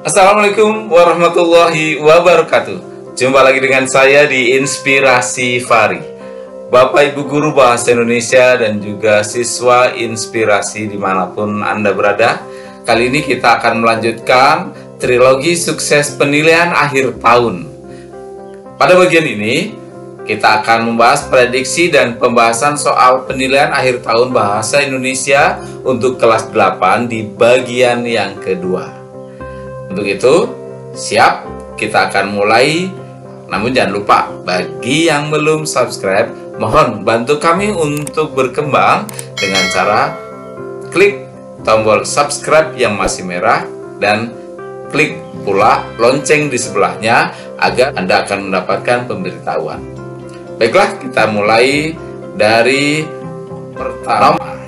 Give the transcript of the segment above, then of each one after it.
Assalamualaikum warahmatullahi wabarakatuh. Jumpa lagi dengan saya di Inspirasi Fari, Bapak Ibu Guru Bahasa Indonesia dan juga siswa inspirasi dimanapun Anda berada. Kali ini kita akan melanjutkan trilogi sukses penilaian akhir tahun. Pada bagian ini kita akan membahas prediksi dan pembahasan soal penilaian akhir tahun Bahasa Indonesia untuk kelas 8 di bagian yang kedua. Untuk itu, siap, kita akan mulai. Namun jangan lupa, bagi yang belum subscribe, mohon bantu kami untuk berkembang dengan cara klik tombol subscribe yang masih merah dan klik pula lonceng di sebelahnya agar Anda akan mendapatkan pemberitahuan. Baiklah, kita mulai dari pertama.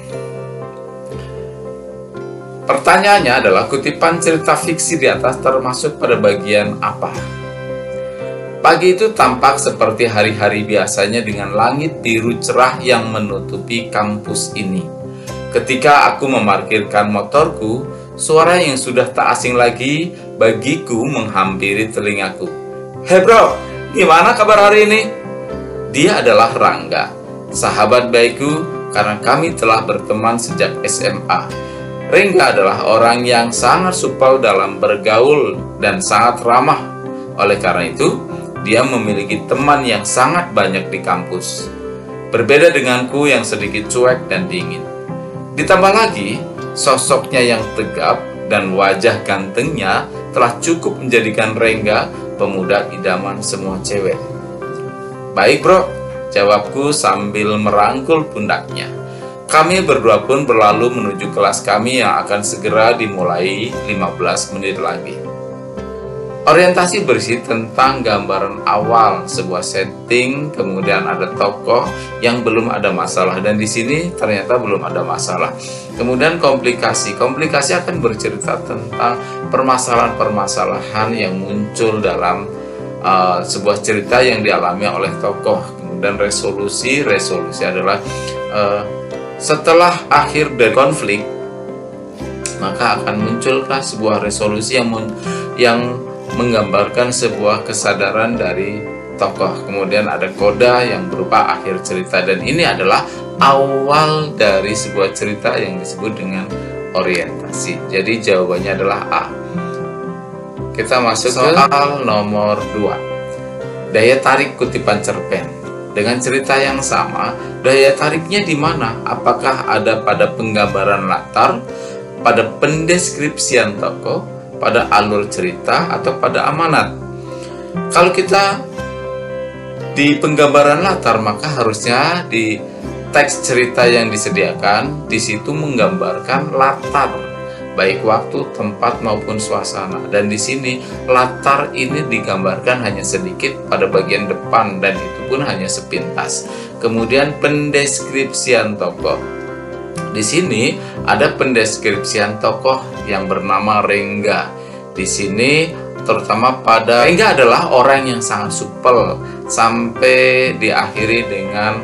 Pertanyaannya adalah kutipan cerita fiksi di atas termasuk pada bagian apa? Pagi itu tampak seperti hari-hari biasanya dengan langit biru cerah yang menutupi kampus ini. Ketika aku memarkirkan motorku, suara yang sudah tak asing lagi bagiku menghampiri telingaku. "Hey bro, gimana kabar hari ini?" Dia adalah Rangga, sahabat baikku karena kami telah berteman sejak SMA. Rangga adalah orang yang sangat supel dalam bergaul dan sangat ramah. Oleh karena itu, dia memiliki teman yang sangat banyak di kampus. Berbeda denganku yang sedikit cuek dan dingin. Ditambah lagi, sosoknya yang tegap dan wajah gantengnya telah cukup menjadikan Rangga pemuda idaman semua cewek. "Baik bro," jawabku sambil merangkul pundaknya. Kami berdua pun berlalu menuju kelas kami yang akan segera dimulai 15 menit lagi. Orientasi berisi tentang gambaran awal, sebuah setting, kemudian ada tokoh yang belum ada masalah, dan di sini ternyata belum ada masalah. Kemudian komplikasi akan bercerita tentang permasalahan-permasalahan yang muncul dalam sebuah cerita yang dialami oleh tokoh. Kemudian resolusi adalah setelah akhir dari konflik, maka akan muncullah sebuah resolusi yang menggambarkan sebuah kesadaran dari tokoh. Kemudian ada koda yang berupa akhir cerita, dan ini adalah awal dari sebuah cerita yang disebut dengan orientasi. Jadi jawabannya adalah A. Kita masuk ke soal nomor 2. Daya tarik kutipan cerpen. Dengan cerita yang sama, daya tariknya di mana? Apakah ada pada penggambaran latar, pada pendeskripsian tokoh, pada alur cerita, atau pada amanat? Kalau kita di penggambaran latar, maka harusnya di teks cerita yang disediakan di situ menggambarkan latar, baik waktu, tempat maupun suasana. Dan di sini latar ini digambarkan hanya sedikit pada bagian depan, dan itu pun hanya sepintas. Kemudian pendeskripsian tokoh. Di sini ada pendeskripsian tokoh yang bernama Rangga. Di sini terutama pada Rangga adalah orang yang sangat supel sampai diakhiri dengan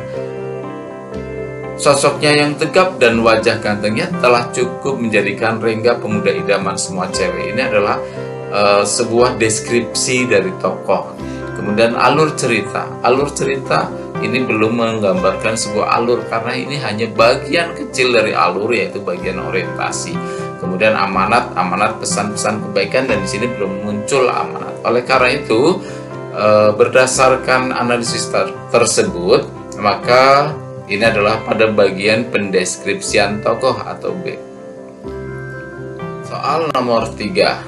sosoknya yang tegap dan wajah gantengnya telah cukup menjadikan Rangga pemuda idaman semua cewek. Ini adalah sebuah deskripsi dari tokoh. Kemudian alur cerita ini belum menggambarkan sebuah alur karena ini hanya bagian kecil dari alur, yaitu bagian orientasi. Kemudian amanat pesan-pesan kebaikan, dan di sini belum muncul amanat. Oleh karena itu, berdasarkan analisis tersebut, maka ini adalah pada bagian pendeskripsian tokoh atau B. Soal nomor 3.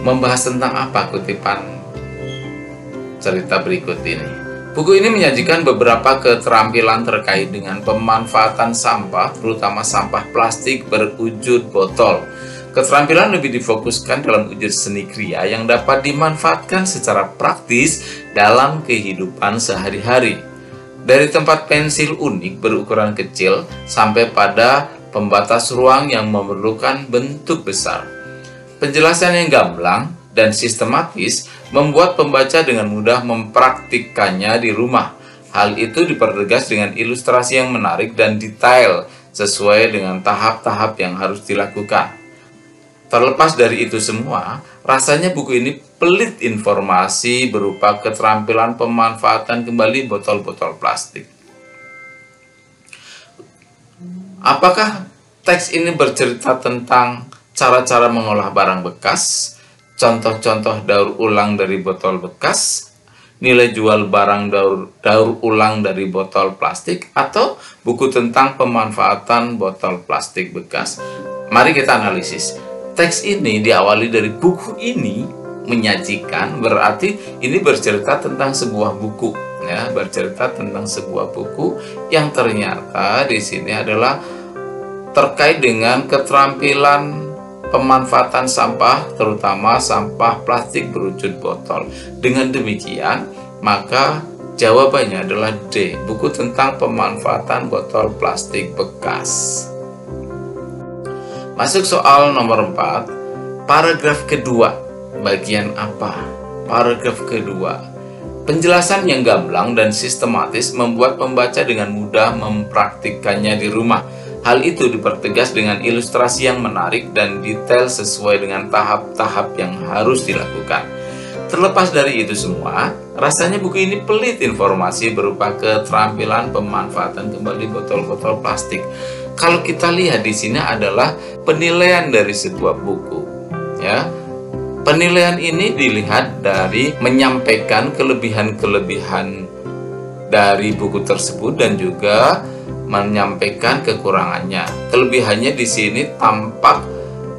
Membahas tentang apa kutipan cerita berikut ini? Buku ini menyajikan beberapa keterampilan terkait dengan pemanfaatan sampah, terutama sampah plastik berwujud botol. Keterampilan lebih difokuskan dalam wujud seni kriya yang dapat dimanfaatkan secara praktis dalam kehidupan sehari-hari. Dari tempat pensil unik berukuran kecil sampai pada pembatas ruang yang memerlukan bentuk besar. Penjelasan yang gamblang dan sistematis membuat pembaca dengan mudah mempraktikkannya di rumah. Hal itu dipertegas dengan ilustrasi yang menarik dan detail sesuai dengan tahap-tahap yang harus dilakukan. Terlepas dari itu semua, rasanya buku ini pelit informasi berupa keterampilan pemanfaatan kembali botol-botol plastik. Apakah teks ini bercerita tentang cara-cara mengolah barang bekas, contoh-contoh daur ulang dari botol bekas, nilai jual barang daur ulang dari botol plastik, atau buku tentang pemanfaatan botol plastik bekas? Mari kita analisis. Teks ini diawali dari buku ini menyajikan, berarti ini bercerita tentang sebuah buku, ya, bercerita tentang sebuah buku yang ternyata di sini adalah terkait dengan keterampilan pemanfaatan sampah, terutama sampah plastik berwujud botol. Dengan demikian, maka jawabannya adalah D, buku tentang pemanfaatan botol plastik bekas. Masuk soal nomor 4, paragraf kedua, bagian apa? Paragraf kedua, penjelasan yang gamblang dan sistematis membuat pembaca dengan mudah mempraktikkannya di rumah. Hal itu dipertegas dengan ilustrasi yang menarik dan detail sesuai dengan tahap-tahap yang harus dilakukan. Terlepas dari itu semua, rasanya buku ini pelit informasi berupa keterampilan pemanfaatan kembali botol-botol plastik. Kalau kita lihat di sini adalah penilaian dari sebuah buku, ya. Penilaian ini dilihat dari menyampaikan kelebihan-kelebihan dari buku tersebut dan juga menyampaikan kekurangannya. Kelebihannya di sini tampak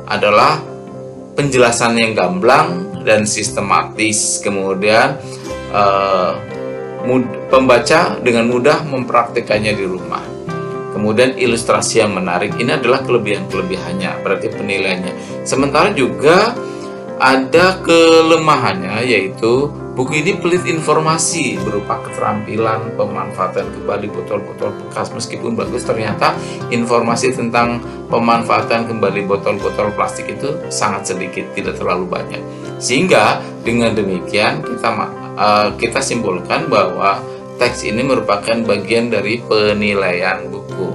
adalah penjelasan yang gamblang dan sistematis, kemudian pembaca dengan mudah mempraktikannya di rumah. Kemudian ilustrasi yang menarik, ini adalah kelebihan-kelebihannya, berarti penilaiannya. Sementara juga ada kelemahannya, yaitu buku ini pelit informasi berupa keterampilan pemanfaatan kembali botol-botol bekas. Meskipun bagus, ternyata informasi tentang pemanfaatan kembali botol-botol plastik itu sangat sedikit, tidak terlalu banyak. Sehingga dengan demikian kita simpulkan bahwa teks ini merupakan bagian dari penilaian buku.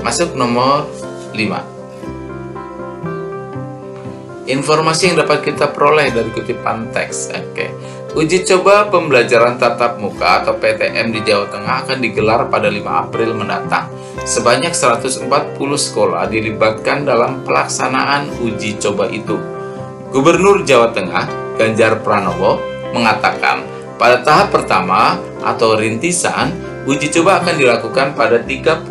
Masuk nomor 5. Informasi yang dapat kita peroleh dari kutipan teks. Uji coba pembelajaran tatap muka atau PTM di Jawa Tengah akan digelar pada 5 April mendatang. Sebanyak 140 sekolah dilibatkan dalam pelaksanaan uji coba itu. Gubernur Jawa Tengah, Ganjar Pranowo, mengatakan pada tahap pertama atau rintisan, uji coba akan dilakukan pada 35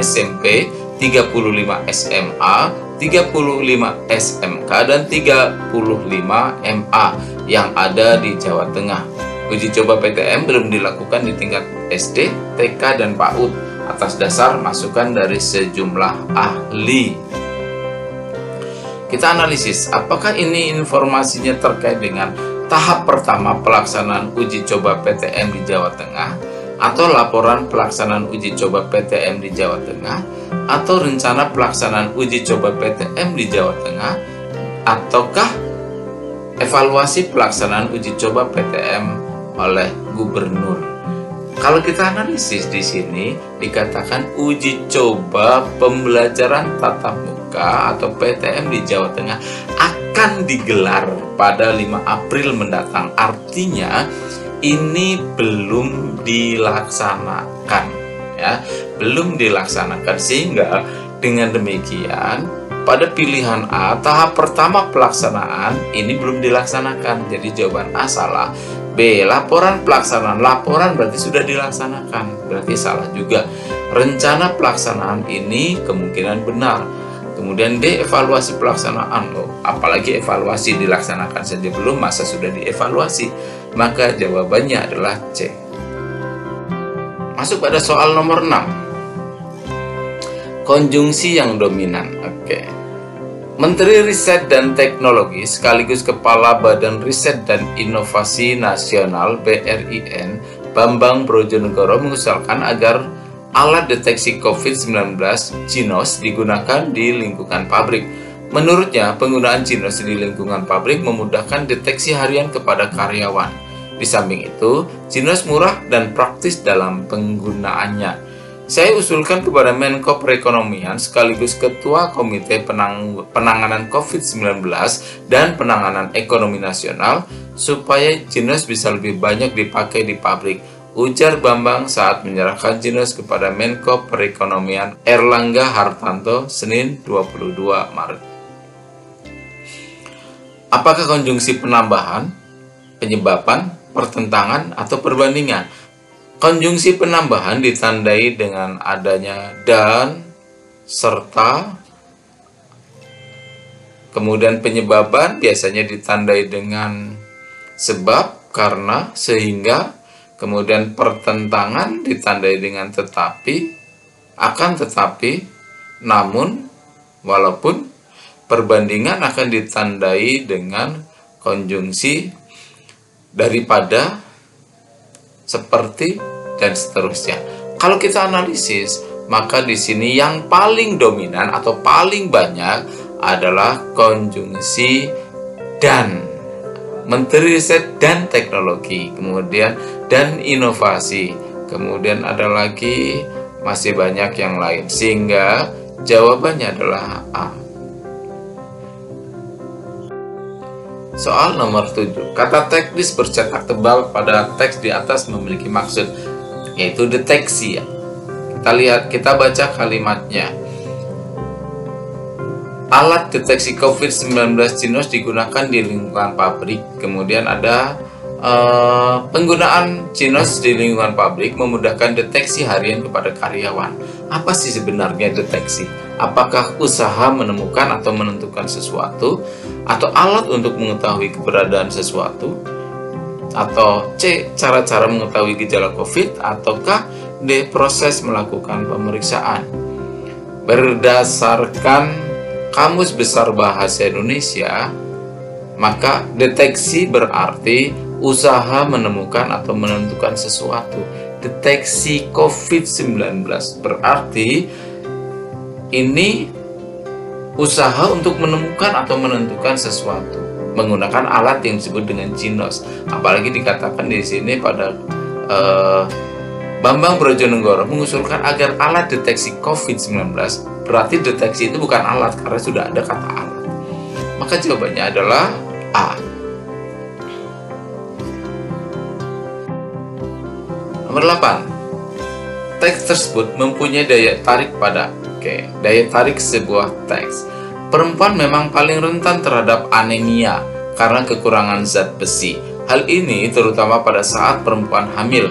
SMP, 35 SMA, 35 SMK, dan 35 MA yang ada di Jawa Tengah. Uji coba PTM belum dilakukan di tingkat SD, TK, dan PAUD atas dasar masukan dari sejumlah ahli. Kita analisis, apakah ini informasinya terkait dengan tahap pertama pelaksanaan uji coba PTM di Jawa Tengah, atau laporan pelaksanaan uji coba PTM di Jawa Tengah, atau rencana pelaksanaan uji coba PTM di Jawa Tengah, ataukah evaluasi pelaksanaan uji coba PTM oleh gubernur? Kalau kita analisis di sini dikatakan uji coba pembelajaran tatap muka atau PTM di Jawa Tengah akan digelar pada 5 April mendatang. Artinya ini belum dilaksanakan, ya, belum dilaksanakan. Sehingga dengan demikian pada pilihan A, tahap pertama pelaksanaan ini belum dilaksanakan. Jadi jawaban A salah. B, laporan pelaksanaan. Laporan berarti sudah dilaksanakan, berarti salah juga. Rencana pelaksanaan ini kemungkinan benar. Kemudian D, evaluasi pelaksanaan. Apalagi evaluasi, dilaksanakan saja belum, masa sudah dievaluasi? Maka jawabannya adalah C. Masuk pada soal nomor 6. Konjungsi yang dominan. Menteri Riset dan Teknologi sekaligus Kepala Badan Riset dan Inovasi Nasional BRIN, Bambang Brojonegoro, mengusulkan agar alat deteksi COVID-19 Jinos digunakan di lingkungan pabrik. Menurutnya, penggunaan Jinos di lingkungan pabrik memudahkan deteksi harian kepada karyawan. Di samping itu, Jinos murah dan praktis dalam penggunaannya. Saya usulkan kepada Menko Perekonomian sekaligus Ketua Komite Penanganan COVID-19 dan Penanganan Ekonomi Nasional supaya Jinos bisa lebih banyak dipakai di pabrik, ujar Bambang saat menyerahkan Jinos kepada Menko Perekonomian Erlangga Hartarto Senin 22 Maret. Apakah konjungsi penambahan, penyebaban, pertentangan, atau perbandingan? Konjungsi penambahan ditandai dengan adanya dan, serta. Kemudian penyebaban biasanya ditandai dengan sebab, karena, sehingga. Kemudian pertentangan ditandai dengan tetapi, akan tetapi, namun, walaupun. Perbandingan akan ditandai dengan konjungsi daripada, seperti, dan seterusnya. Kalau kita analisis, maka di sini yang paling dominan atau paling banyak adalah konjungsi dan. Menteri Riset dan Teknologi, kemudian dan Inovasi, kemudian ada lagi masih banyak yang lain, sehingga jawabannya adalah A. Soal nomor 7. Kata teknis bercetak tebal pada teks di atas memiliki maksud, yaitu deteksi ya. Kita baca kalimatnya. Alat deteksi COVID-19 Jinos digunakan di lingkungan pabrik. Kemudian ada penggunaan Jinos di lingkungan pabrik memudahkan deteksi harian kepada karyawan. Apa sih sebenarnya deteksi? Apakah usaha menemukan atau menentukan sesuatu, atau alat untuk mengetahui keberadaan sesuatu, atau C, cara-cara mengetahui gejala COVID, ataukah D, proses melakukan pemeriksaan? Berdasarkan Kamus Besar Bahasa Indonesia, maka deteksi berarti usaha menemukan atau menentukan sesuatu. Deteksi COVID-19 berarti ini usaha untuk menemukan atau menentukan sesuatu menggunakan alat yang disebut dengan Jinos. Apalagi dikatakan di sini pada Bambang Brojonegoro mengusulkan agar alat deteksi COVID-19, berarti deteksi itu bukan alat karena sudah ada kata alat. Maka jawabannya adalah A. Nomor 8. Teks tersebut mempunyai daya tarik pada daya tarik sebuah teks. Perempuan memang paling rentan terhadap anemia karena kekurangan zat besi. Hal ini terutama pada saat perempuan hamil.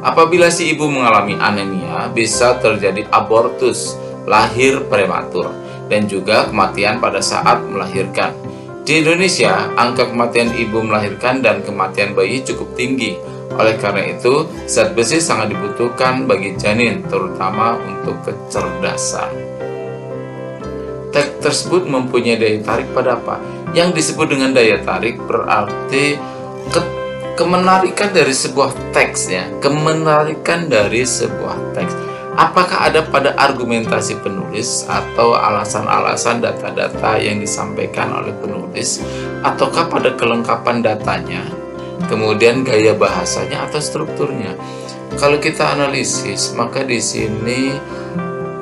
Apabila si ibu mengalami anemia, bisa terjadi abortus, lahir prematur, dan juga kematian pada saat melahirkan. Di Indonesia, angka kematian ibu melahirkan dan kematian bayi cukup tinggi. Oleh karena itu, zat besi sangat dibutuhkan bagi janin, terutama untuk kecerdasan. Teks tersebut mempunyai daya tarik pada apa? Yang disebut dengan daya tarik berarti kemenarikan dari sebuah teks ya. Kemenarikan dari sebuah teks. Apakah ada pada argumentasi penulis atau alasan-alasan data-data yang disampaikan oleh penulis, ataukah pada kelengkapan datanya, kemudian gaya bahasanya atau strukturnya? Kalau kita analisis, maka di sini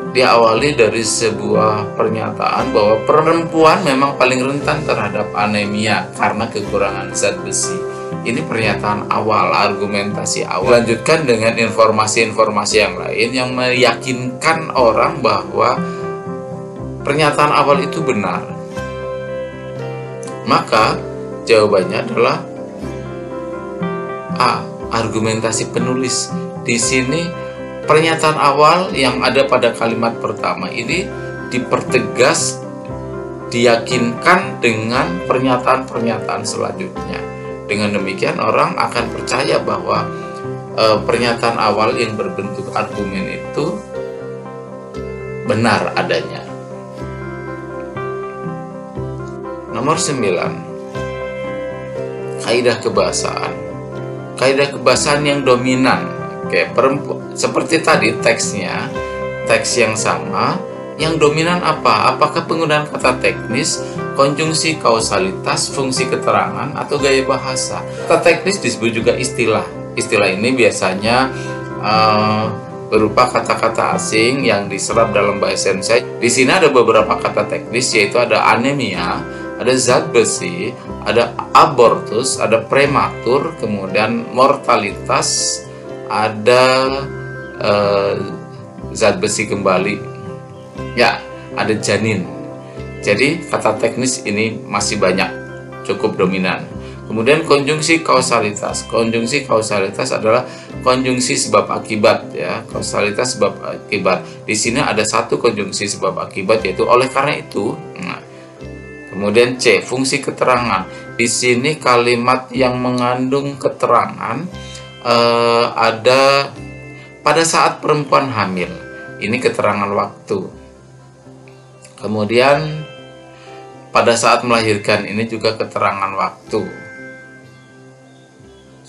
diawali dari sebuah pernyataan bahwa perempuan memang paling rentan terhadap anemia karena kekurangan zat besi. Ini pernyataan awal, argumentasi awal. Lanjutkan dengan informasi-informasi yang lain yang meyakinkan orang bahwa pernyataan awal itu benar. Maka jawabannya adalah A. Argumentasi penulis. Di sini pernyataan awal yang ada pada kalimat pertama ini dipertegas, diyakinkan dengan pernyataan-pernyataan selanjutnya. Dengan demikian orang akan percaya bahwa pernyataan awal yang berbentuk argumen itu benar adanya. Nomor 9. Kaidah kebahasaan. Kaidah kebahasaan yang dominan. Seperti tadi teksnya, teks yang sama, yang dominan apa? Apakah penggunaan kata teknis, konjungsi kausalitas, fungsi keterangan, atau gaya bahasa? Kata teknis disebut juga istilah. Istilah ini biasanya berupa kata-kata asing yang diserap dalam bahasa Indonesia. Di sini ada beberapa kata teknis, yaitu ada anemia, ada zat besi, ada abortus, ada prematur, kemudian mortalitas, ada zat besi kembali, ya, ada janin. Jadi kata teknis ini masih banyak, cukup dominan. Kemudian konjungsi kausalitas. Konjungsi kausalitas adalah konjungsi sebab akibat, ya. Kausalitas sebab akibat. Di sini ada satu konjungsi sebab akibat, yaitu oleh karena itu. Nah, kemudian C, fungsi keterangan. Di sini kalimat yang mengandung keterangan ada pada saat perempuan hamil. Ini keterangan waktu. Kemudian pada saat melahirkan, ini juga keterangan waktu.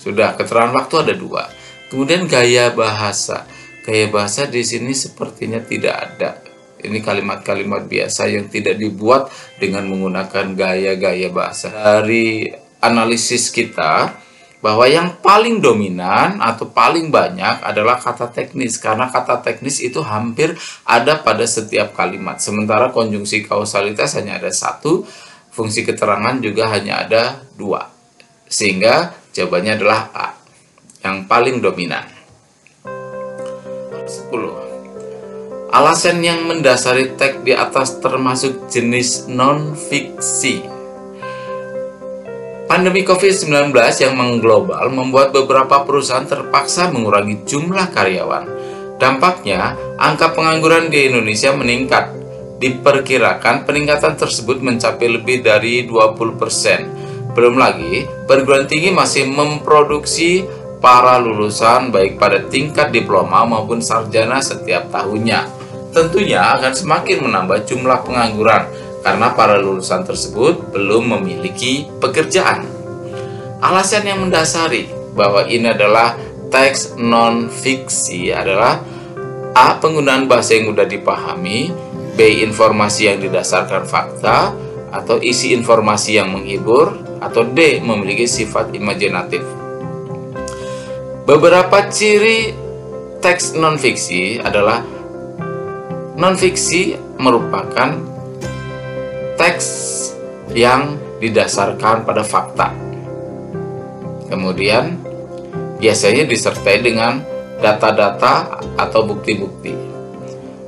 Sudah, keterangan waktu ada 2. Kemudian gaya bahasa. Gaya bahasa di sini sepertinya tidak ada. Ini kalimat-kalimat biasa yang tidak dibuat dengan menggunakan gaya-gaya bahasa. Dari analisis kita, bahwa yang paling dominan atau paling banyak adalah kata teknis, karena kata teknis itu hampir ada pada setiap kalimat. Sementara konjungsi kausalitas hanya ada 1, fungsi keterangan juga hanya ada 2. Sehingga jawabannya adalah A, yang paling dominan. 10. Alasan yang mendasari teks di atas termasuk jenis non-fiksi. Pandemi COVID-19 yang mengglobal membuat beberapa perusahaan terpaksa mengurangi jumlah karyawan. Dampaknya, angka pengangguran di Indonesia meningkat. Diperkirakan peningkatan tersebut mencapai lebih dari 20%. Belum lagi, perguruan tinggi masih memproduksi para lulusan baik pada tingkat diploma maupun sarjana setiap tahunnya. Tentunya akan semakin menambah jumlah pengangguran karena para lulusan tersebut belum memiliki pekerjaan. Alasan yang mendasari bahwa ini adalah teks non-fiksi adalah A, penggunaan bahasa yang mudah dipahami, B, informasi yang didasarkan fakta, atau isi informasi yang menghibur, atau D, memiliki sifat imajinatif. Beberapa ciri teks non-fiksi adalah non-fiksi merupakan teks yang didasarkan pada fakta. Kemudian biasanya disertai dengan data-data atau bukti-bukti.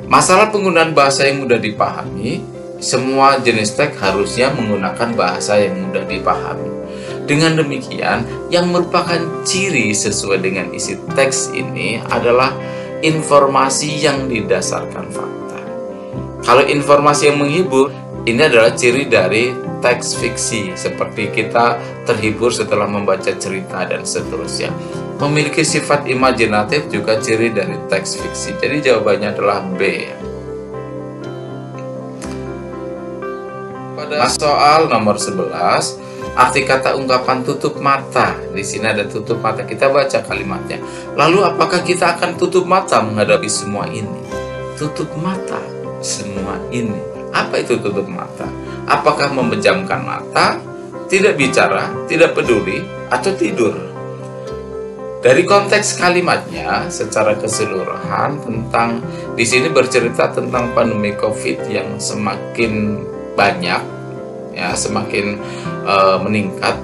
Masalah penggunaan bahasa yang mudah dipahami. Semua jenis teks harusnya menggunakan bahasa yang mudah dipahami. Dengan demikian, yang merupakan ciri sesuai dengan isi teks ini adalah informasi yang didasarkan fakta. Kalau informasi yang menghibur, ini adalah ciri dari teks fiksi, seperti kita terhibur setelah membaca cerita dan seterusnya. Memiliki sifat imajinatif juga ciri dari teks fiksi. Jadi jawabannya adalah B. Pada soal nomor 11, arti kata ungkapan tutup mata. Di sini ada tutup mata. Kita baca kalimatnya. Lalu apakah kita akan tutup mata menghadapi semua ini? Tutup mata semua ini. Apa itu tutup mata? Apakah memejamkan mata, tidak bicara, tidak peduli, atau tidur? Dari konteks kalimatnya secara keseluruhan tentang di sini bercerita tentang pandemi COVID yang semakin banyak, ya, semakin meningkat.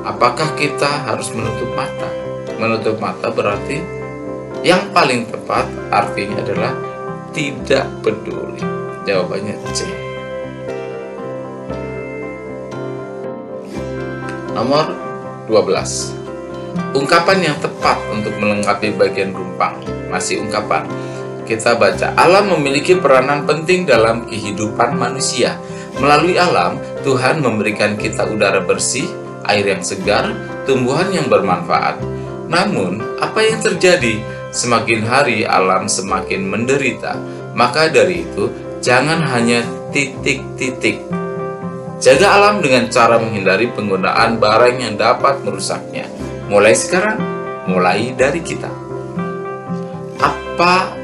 Apakah kita harus menutup mata? Menutup mata berarti yang paling tepat artinya adalah tidak peduli. Jawabannya C. Nomor 12. Ungkapan yang tepat untuk melengkapi bagian rumpang. Masih ungkapan. Kita baca, alam memiliki peranan penting dalam kehidupan manusia. Melalui alam, Tuhan memberikan kita udara bersih, air yang segar, tumbuhan yang bermanfaat. Namun, apa yang terjadi? Semakin hari alam semakin menderita. Maka dari itu, jangan hanya titik-titik. Jaga alam dengan cara menghindari penggunaan barang yang dapat merusaknya. Mulai sekarang, mulai dari kita. Apa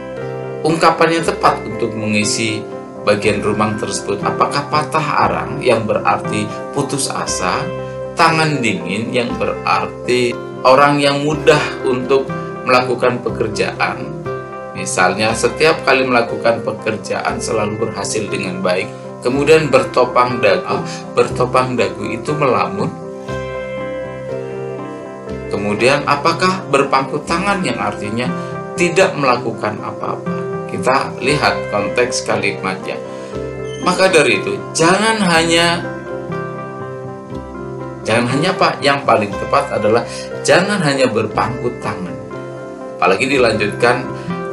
ungkapan yang tepat untuk mengisi bagian rumang tersebut? Apakah patah arang yang berarti putus asa, tangan dingin yang berarti orang yang mudah untuk melakukan pekerjaan, Misalnya, setiap kali melakukan pekerjaan selalu berhasil dengan baik. Kemudian bertopang dagu. Bertopang dagu itu melamun. Kemudian apakah berpangku tangan yang artinya tidak melakukan apa-apa? Kita lihat konteks kalimatnya. Maka dari itu, jangan hanya apa? Yang paling tepat adalah jangan hanya berpangku tangan. Apalagi dilanjutkan,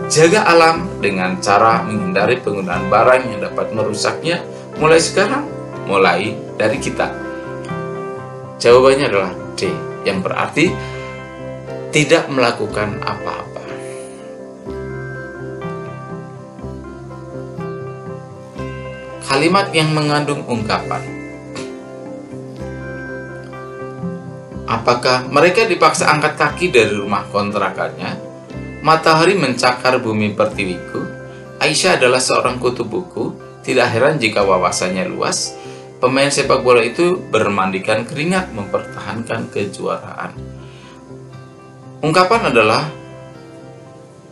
jaga alam dengan cara menghindari penggunaan barang yang dapat merusaknya mulai sekarang, mulai dari kita. Jawabannya adalah D, yang berarti tidak melakukan apa-apa. Kalimat yang mengandung ungkapan. Apakah mereka dipaksa angkat kaki dari rumah kontrakannya? Matahari mencakar bumi pertiwiku. Aisyah adalah seorang kutu buku. Tidak heran jika wawasannya luas. Pemain sepak bola itu bermandikan keringat mempertahankan kejuaraan. Ungkapan adalah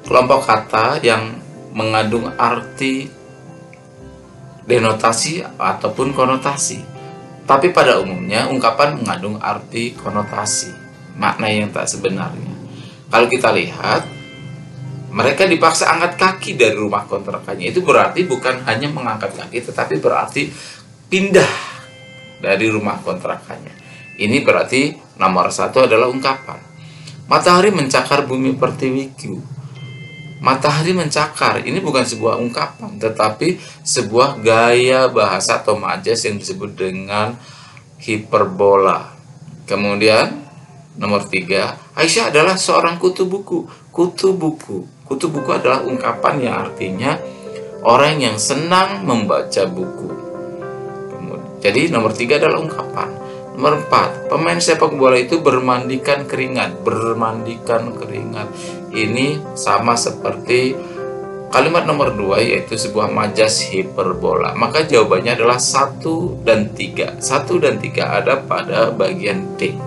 kelompok kata yang mengandung arti denotasi ataupun konotasi. Tapi pada umumnya ungkapan mengandung arti konotasi, makna yang tak sebenarnya. Kalau kita lihat, mereka dipaksa angkat kaki dari rumah kontrakannya. Itu berarti bukan hanya mengangkat kaki, tetapi berarti pindah dari rumah kontrakannya. Ini berarti nomor 1 adalah ungkapan. Matahari mencakar bumi pertiwiku. Matahari mencakar, ini bukan sebuah ungkapan, tetapi sebuah gaya bahasa atau majas yang disebut dengan hiperbola. Kemudian nomor 3, Aisyah adalah seorang kutu buku. Kutu buku. Kutu buku adalah ungkapan yang artinya orang yang senang membaca buku. Jadi nomor 3 adalah ungkapan. Nomor 4, pemain sepak bola itu bermandikan keringat. Bermandikan keringat. Ini sama seperti kalimat nomor 2, yaitu sebuah majas hiperbola. Maka jawabannya adalah 1 dan 3. 1 dan 3 ada pada bagian D.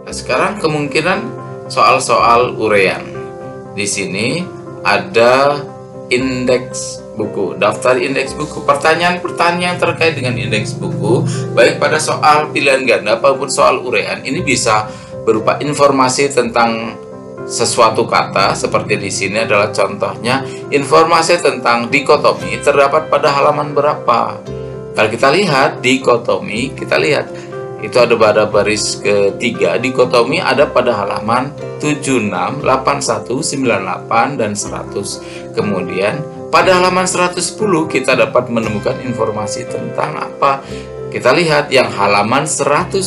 Nah, sekarang kemungkinan soal-soal urean. Di sini ada indeks buku, daftar indeks buku. Pertanyaan-pertanyaan terkait dengan indeks buku, baik pada soal pilihan ganda maupun soal urean, ini bisa berupa informasi tentang sesuatu kata. Seperti di sini adalah contohnya, informasi tentang dikotomi terdapat pada halaman berapa. Kalau kita lihat dikotomi, kita lihat itu ada pada baris ketiga. Dikotomi ada pada halaman 76, 81, 98, dan 100. Kemudian pada halaman 110 kita dapat menemukan informasi tentang apa? Kita lihat yang halaman 110.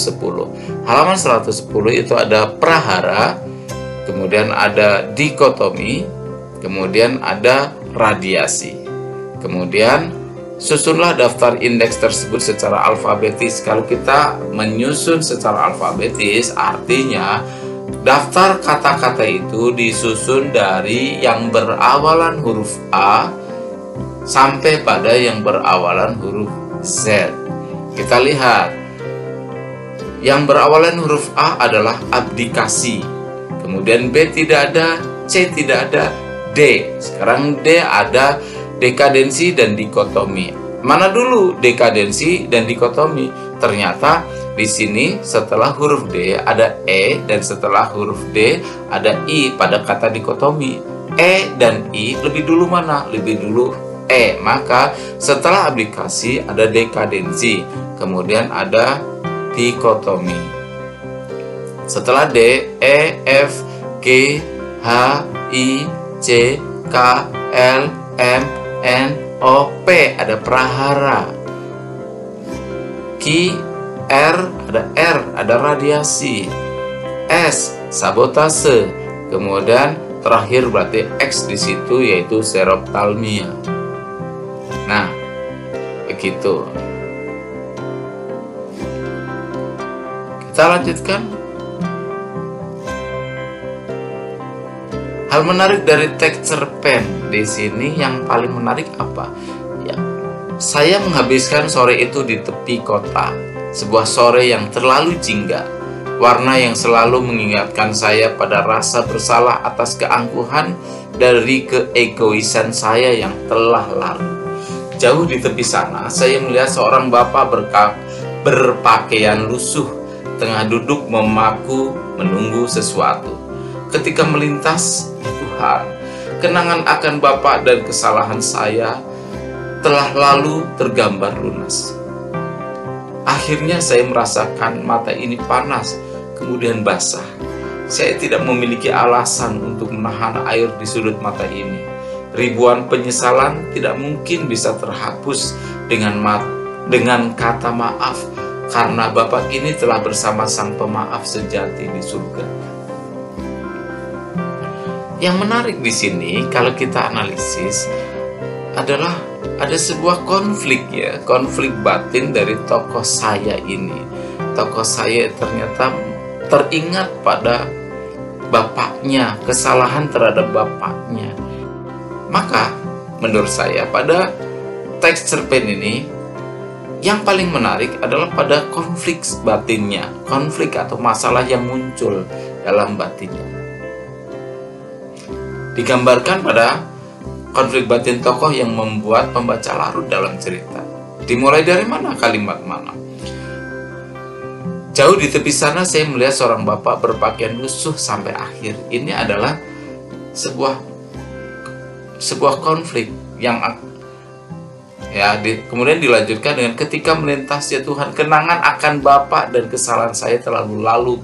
Halaman 110 itu ada prahara, kemudian ada dikotomi, kemudian ada radiasi. Kemudian susunlah daftar indeks tersebut secara alfabetis. Kalau kita menyusun secara alfabetis, artinya daftar kata-kata itu disusun dari yang berawalan huruf A sampai pada yang berawalan huruf Z. Kita lihat, yang berawalan huruf A adalah abdikasi, kemudian B tidak ada, C tidak ada, D. Sekarang D ada dekadensi dan dikotomi. Mana dulu dekadensi dan dikotomi? Ternyata di sini setelah huruf D ada E, dan setelah huruf D ada I pada kata dikotomi. E dan I lebih dulu mana? Lebih dulu E. Maka setelah abdikasi ada dekadensi, kemudian ada dikotomi. Setelah D, E, F, G, H, I, C, K, L, M, N, O, P ada prahara. Q, R ada radiasi. S sabotase. Kemudian terakhir berarti X di situ, yaitu seroptalmia. Nah, begitu. Kita lanjutkan. Hal menarik dari teks cerpen di sini, yang paling menarik apa? Ya, saya menghabiskan sore itu di tepi kota, sebuah sore yang terlalu jingga. warna yang selalu mengingatkan saya pada rasa bersalah atas keangkuhan dari keegoisan saya yang telah lalu. Jauh di tepi sana, saya melihat seorang bapak berpakaian lusuh tengah duduk memaku menunggu sesuatu. Ketika melintas, Tuhan, kenangan akan bapak dan kesalahan saya telah lalu tergambar lunas. Akhirnya saya merasakan mata ini panas, kemudian basah. Saya tidak memiliki alasan untuk menahan air di sudut mata ini. Ribuan penyesalan tidak mungkin bisa terhapus dengan kata maaf, karena Bapak ini telah bersama Sang Pemaaf sejati di surga. Yang menarik di sini, kalau kita analisis, adalah ada sebuah konflik batin dari tokoh saya ini. Tokoh saya ternyata teringat pada bapaknya, kesalahan terhadap bapaknya. Maka menurut saya pada teks cerpen ini yang paling menarik adalah pada konflik batinnya, konflik atau masalah yang muncul dalam batinnya. Digambarkan pada konflik batin tokoh yang membuat pembaca larut dalam cerita. Dimulai dari mana, kalimat mana? Jauh di tepi sana saya melihat seorang bapak berpakaian lusuh sampai akhir. Ini adalah sebuah konflik yang kemudian dilanjutkan dengan ketika melintas ya Tuhan, kenangan akan bapak dan kesalahan saya telah lalu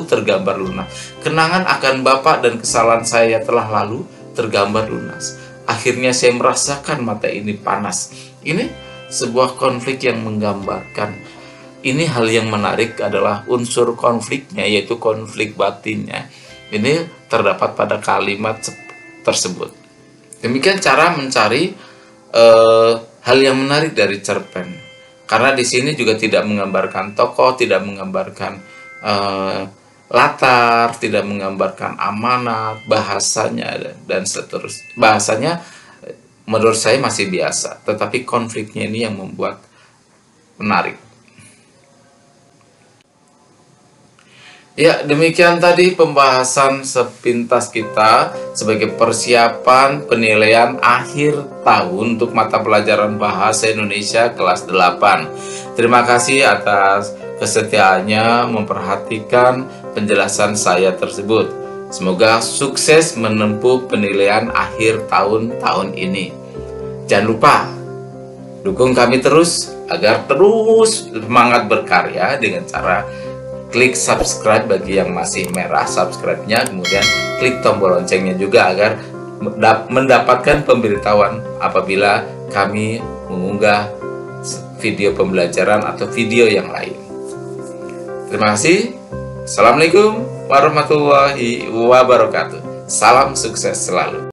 tergambar lunas. Kenangan akan bapak dan kesalahan saya telah lalu tergambar lunas. Akhirnya saya merasakan mata ini panas. Ini sebuah konflik yang menggambarkan. Ini hal yang menarik adalah unsur konfliknya, yaitu konflik batinnya. Ini terdapat pada kalimat tersebut. Demikian cara mencari hal yang menarik dari cerpen. Karena di sini juga tidak menggambarkan tokoh, tidak menggambarkan latar, tidak menggambarkan amanat, bahasanya dan seterusnya. Bahasanya menurut saya masih biasa, tetapi konfliknya ini yang membuat menarik. Ya, demikian tadi pembahasan sepintas kita sebagai persiapan penilaian akhir tahun untuk mata pelajaran Bahasa Indonesia kelas 8. Terima kasih atas kesetiaannya memperhatikan penjelasan saya tersebut. Semoga sukses menempuh penilaian akhir tahun ini. Jangan lupa dukung kami terus agar terus semangat berkarya dengan cara klik subscribe bagi yang masih merah subscribe-nya, kemudian klik tombol loncengnya juga agar mendapatkan pemberitahuan apabila kami mengunggah video pembelajaran atau video yang lain. Terima kasih. Assalamualaikum warahmatullahi wabarakatuh. Salam sukses selalu.